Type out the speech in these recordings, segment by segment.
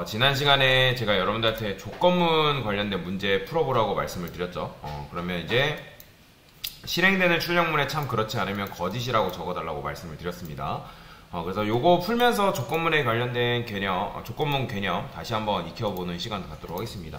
지난 시간에 제가 여러분들한테 조건문 관련된 문제 풀어보라고 말씀을 드렸죠. 그러면 이제 실행되는 출력문에 참 그렇지 않으면 거짓이라고 적어달라고 말씀을 드렸습니다. 그래서 요거 풀면서 조건문에 관련된 개념, 조건문 개념 다시 한번 익혀보는 시간 갖도록 하겠습니다.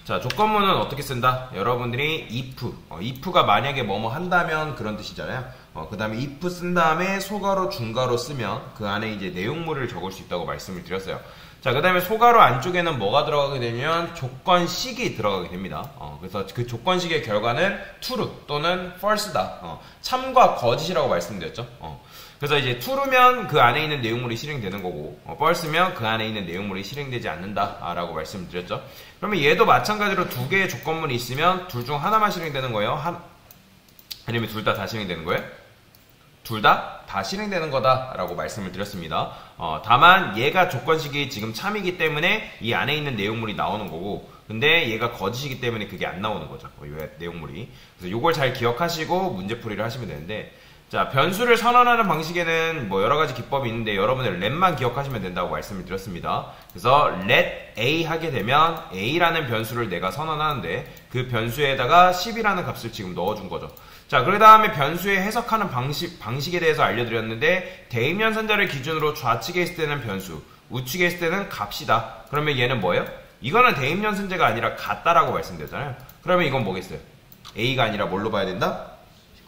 자, 조건문은 어떻게 쓴다? 여러분들이 if가 만약에 뭐뭐 한다면 그런 뜻이잖아요. 그 다음에 if 쓴 다음에 소가로 중가로 쓰면 그 안에 이제 내용물을 적을 수 있다고 말씀을 드렸어요. 자, 그 다음에 소가로 안쪽에는 뭐가 들어가게 되면 조건식이 들어가게 됩니다. 그래서 그 조건식의 결과는 true 또는 false다. 참과 거짓이라고 말씀드렸죠. 그래서 이제 true면 그 안에 있는 내용물이 실행되는 거고, false면 그 안에 있는 내용물이 실행되지 않는다라고 말씀드렸죠. 그러면 얘도 마찬가지로 두 개의 조건문이 있으면 둘 중 하나만 실행되는 거예요. 아니면 둘 다 실행되는 거예요? 둘 다 실행되는 거다라고 말씀을 드렸습니다. 다만 얘가 조건식이 지금 참이기 때문에 이 안에 있는 내용물이 나오는 거고, 근데 얘가 거짓이기 때문에 그게 안 나오는 거죠. 이 내용물이. 그래서 이걸 잘 기억하시고 문제풀이를 하시면 되는데, 자, 변수를 선언하는 방식에는 뭐 여러 가지 기법이 있는데 여러분들 let만 기억하시면 된다고 말씀을 드렸습니다. 그래서 let a 하게 되면 a라는 변수를 내가 선언하는데 그 변수에다가 10이라는 값을 지금 넣어준 거죠. 자, 그 다음에 변수의 해석하는 방식에 대해서 알려드렸는데 대입연산자를 기준으로 좌측에 있을 때는 변수, 우측에 있을 때는 값이다. 그러면 얘는 뭐예요? 이거는 대입연산자가 아니라 같다라고 말씀드렸잖아요. 그러면 이건 뭐겠어요? a가 아니라 뭘로 봐야 된다?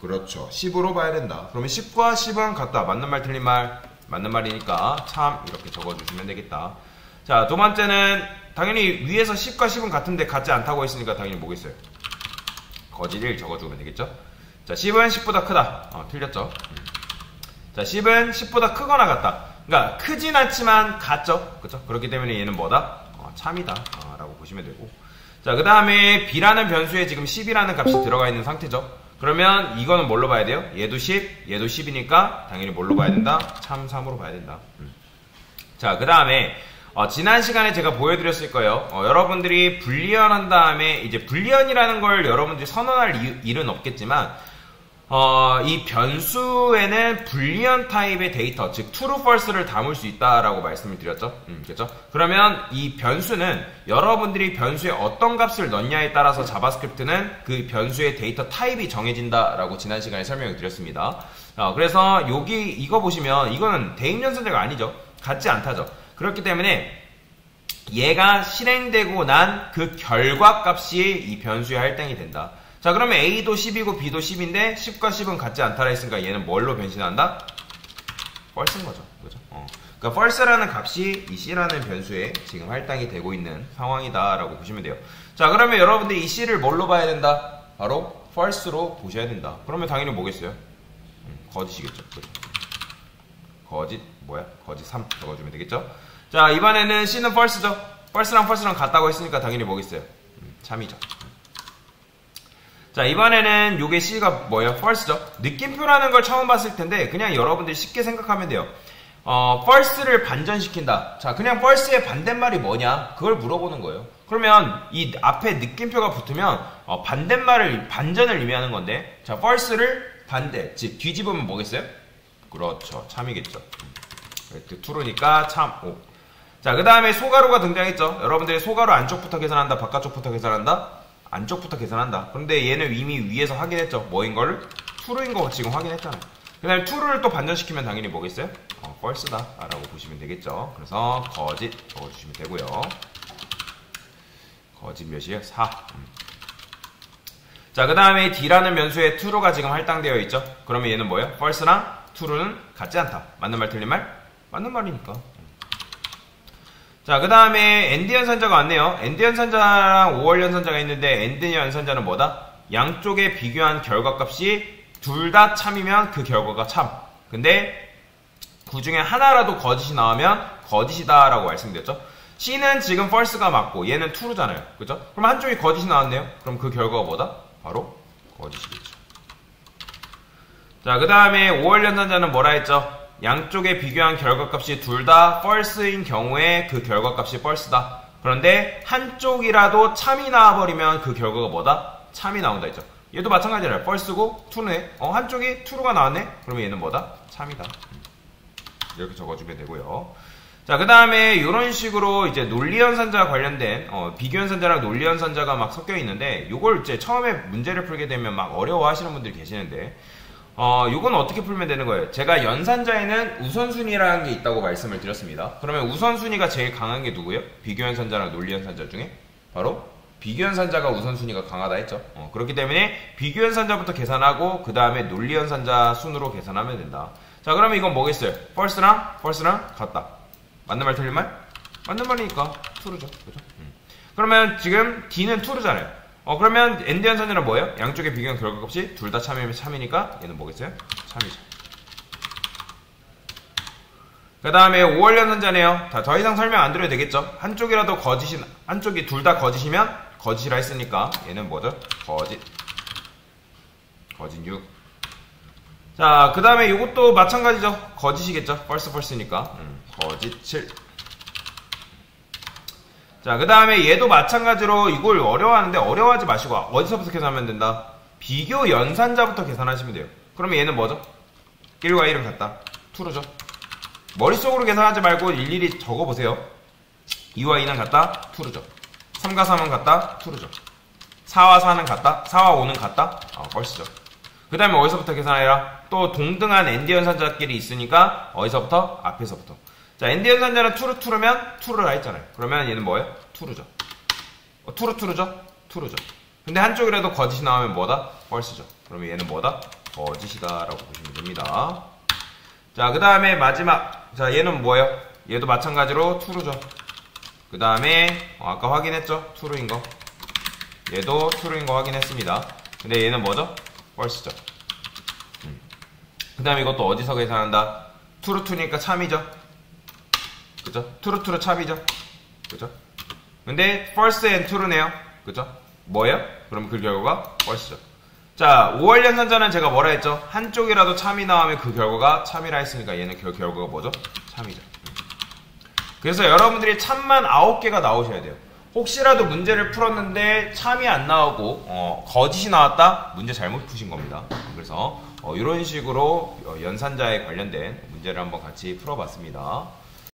그렇죠. 10으로 봐야 된다. 그러면 10과 10은 같다. 맞는 말 틀린 말? 맞는 말이니까 참 이렇게 적어주시면 되겠다. 자, 두 번째는 당연히 위에서 10과 10은 같은데 같지 않다고 했으니까 당연히 뭐겠어요? 거짓을 적어주면 되겠죠? 자, 10은 10보다 크다. 틀렸죠? 자, 10은 10보다 크거나 같다. 그러니까 크진 않지만 같죠? 그렇죠? 그렇기 때문에 얘는 뭐다? 참이다. 라고 보시면 되고. 자, 그 다음에 b라는 변수에 지금 10이라는 값이 들어가 있는 상태죠? 그러면 이거는 뭘로 봐야 돼요? 얘도 10, 얘도 10이니까 당연히 뭘로 봐야 된다? 참 3으로 봐야 된다. 자, 그 다음에 지난 시간에 제가 보여드렸을 거예요. 여러분들이 불리언 한 다음에 이제 불리언이라는 걸 여러분들이 선언할 일은 없겠지만 이 변수에는 불리언 타입의 데이터, 즉 true, false를 담을 수 있다라고 말씀을 드렸죠. 그렇죠? 그러면 이 변수는 여러분들이 변수에 어떤 값을 넣냐에 따라서 자바스크립트는 그 변수의 데이터 타입이 정해진다라고 지난 시간에 설명을 드렸습니다. 그래서 여기 이거 보시면 이거는 대입연산자가 아니죠. 같지 않다죠. 그렇기 때문에 얘가 실행되고 난 그 결과 값이 이 변수의 할당이 된다. 자, 그러면 A도 10이고 B도 10인데 10과 10은 같지 않다라 했으니까 얘는 뭘로 변신한다? false인 거죠. 그죠? 그러니까 false라는 값이 이 C라는 변수에 지금 할당이 되고 있는 상황이다 라고 보시면 돼요. 자, 그러면 여러분들이 이 C를 뭘로 봐야 된다? 바로 false로 보셔야 된다. 그러면 당연히 뭐겠어요? 거짓이겠죠. 그죠? 거짓 뭐야? 거짓 3 적어주면 되겠죠? 자, 이번에는 C는 false죠. false랑 false랑 같다고 했으니까 당연히 뭐겠어요? 참이죠. 자, 이번에는 요게 C가 뭐예요? false죠? 느낌표라는 걸 처음 봤을 텐데 그냥 여러분들이 쉽게 생각하면 돼요. false를 반전시킨다. 자, 그냥 false의 반대말이 뭐냐? 그걸 물어보는 거예요. 그러면 이 앞에 느낌표가 붙으면 반전을 의미하는 건데, 자, false를 반대, 즉 뒤집으면 뭐겠어요? 그렇죠. 참이겠죠. true니까 참. 오. 자, 그 다음에 소가로가 등장했죠. 여러분들이 소가로 안쪽부터 계산한다, 바깥쪽부터 계산한다? 안쪽부터 계산한다. 그런데 얘는 이미 위에서 확인했죠. 뭐인 걸? true인 거 지금 확인했잖아요. 그 다음에 true를 또 반전시키면 당연히 뭐겠어요? false다 라고 보시면 되겠죠. 그래서 거짓 적어주시면 되고요. 거짓 몇이에요? 4. 자, 그 다음에 D라는 변수에 true가 지금 할당되어 있죠. 그러면 얘는 뭐예요? false랑 true는 같지 않다. 맞는 말 틀린 말? 맞는 말이니까. 자, 그 다음에 엔드 연산자가 왔네요. 엔드 연산자랑 5월 연산자가 있는데 엔드 연산자는 뭐다? 양쪽에 비교한 결과값이 둘 다 참이면 그 결과가 참. 근데 그 중에 하나라도 거짓이 나오면 거짓이다 라고 말씀드렸죠. C는 지금 false가 맞고 얘는 true잖아요. 그죠? 그럼 한쪽이 거짓이 나왔네요. 그럼 그 결과가 뭐다? 바로 거짓이겠죠. 자, 그 다음에 5월 연산자는 뭐라 했죠? 양쪽에 비교한 결과값이 둘 다 false인 경우에 그 결과값이 false다. 그런데 한쪽이라도 참이 나와버리면 그 결과가 뭐다? 참이 나온다 했죠. 얘도 마찬가지잖아요. false고 true네. 한쪽이 true가 나왔네? 그러면 얘는 뭐다? 참이다. 이렇게 적어주면 되고요. 자, 그 다음에 이런 식으로 이제 논리연산자 관련된 비교연산자랑 논리연산자가 막 섞여 있는데, 요걸 이제 처음에 문제를 풀게 되면 막 어려워하시는 분들이 계시는데, 요건 어떻게 풀면 되는 거예요? 제가 연산자에는 우선순위라는 게 있다고 말씀을 드렸습니다. 그러면 우선순위가 제일 강한 게 누구예요? 비교연산자랑 논리연산자 중에 바로 비교연산자가 우선순위가 강하다 했죠. 그렇기 때문에 비교연산자부터 계산하고 그 다음에 논리연산자 순으로 계산하면 된다. 자, 그러면 이건 뭐겠어요? false랑 같다. 맞는 말 틀린 말? 맞는 말이니까 true죠. 그죠? 그러면 지금 D는 true잖아요. 그러면 AND 연산자는 뭐예요? 양쪽의 비교한 결과값이 둘 다 참이면 참이니까 얘는 뭐겠어요? 참이죠. 그 다음에 5월 연산자네요. 더 이상 설명 안 드려도 되겠죠? 한쪽이라도 한쪽이 둘 다 거짓이면 거짓이라 했으니까 얘는 뭐죠? 거짓 6. 자, 그 다음에 이것도 마찬가지죠. 거짓이겠죠? false니까 거짓 7. 자, 그 다음에 얘도 마찬가지로 이걸 어려워하는데 어려워하지 마시고 어디서부터 계산하면 된다? 비교 연산자부터 계산하시면 돼요. 그러면 얘는 뭐죠? 1과 1은 같다. true죠. 머릿속으로 계산하지 말고 일일이 적어보세요. 2와 2는 같다. true죠. 3과 3은 같다. true죠. 4와 4는 같다. 4와 5는 같다. false죠. 그 다음에 어디서부터 계산해라? 또 동등한 AND 연산자끼리 있으니까 어디서부터? 앞에서부터. 자, AND 연산자는 true면 true라 했잖아요. 그러면 얘는 뭐예요? true죠. true죠? true죠. 근데 한쪽이라도 거짓이 나오면 뭐다? false죠. 그러면 얘는 뭐다? 거짓이다 라고 보시면 됩니다. 자, 그 다음에 마지막. 자, 얘는 뭐예요? 얘도 마찬가지로 true죠. 그 다음에 아까 확인했죠? true인 거. 얘도 true인 거 확인했습니다. 근데 얘는 뭐죠? false죠. 그 다음에 이것도 어디서 계산한다? true니까 참이죠. 그죠? true 참이죠. 그죠? 근데 false and true네요. 그죠? 뭐예요? 그럼 그 결과가 false죠. 자, 5월 연산자는 제가 뭐라 했죠? 한쪽이라도 참이 나오면 그 결과가 참이라 했으니까 얘는 결과가 뭐죠? 참이죠. 그래서 여러분들이 참만 9개가 나오셔야 돼요. 혹시라도 문제를 풀었는데 참이 안 나오고 거짓이 나왔다? 문제 잘못 푸신 겁니다. 그래서 이런 식으로 연산자에 관련된 문제를 한번 같이 풀어봤습니다.